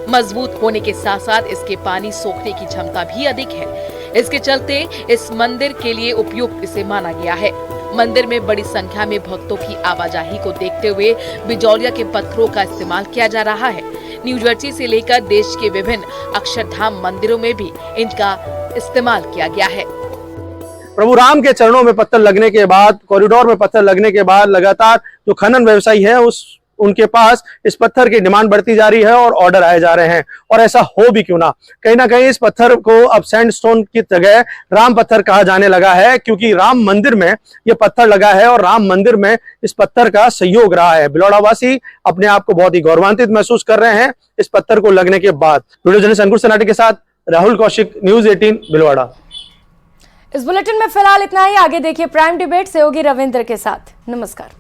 मजबूत होने के साथ साथ इसके पानी सोखने की क्षमता भी अधिक है। इसके चलते इस मंदिर के लिए उपयुक्त इसे माना गया है। मंदिर में बड़ी संख्या में भक्तों की आवाजाही को देखते हुए बिजौलिया के पत्थरों का इस्तेमाल किया जा रहा है। न्यू जर्सी से लेकर देश के विभिन्न अक्षरधाम मंदिरों में भी इनका इस्तेमाल किया गया है। प्रभु राम के चरणों में पत्थर लगने के बाद, कॉरिडोर में पत्थर लगने के बाद लगातार जो खनन व्यवसायी है उनके पास इस पत्थर की डिमांड बढ़ती जा रही है और ऑर्डर आए जा रहे हैं। और ऐसा हो भी क्यों ना कहीं इस पत्थर को अब सैंडस्टोन की जगह राम पत्थर कहा जाने लगा है, क्योंकि राम मंदिर में ये पत्थर लगा है और राम मंदिर में इस पत्थर का सहयोग रहा है। बिलौड़ा वासी अपने आप को बहुत ही गौरवान्वित महसूस कर रहे हैं इस पत्थर को लगने के बाद। वीडियो जर्नलिस्ट अंकुर सनाटे के साथ राहुल कौशिक, न्यूज 18 बिलवाड़ा। इस बुलेटिन में फिलहाल इतना ही। आगे देखिए प्राइम डिबेट सहयोगी रविंद्र के साथ। नमस्कार।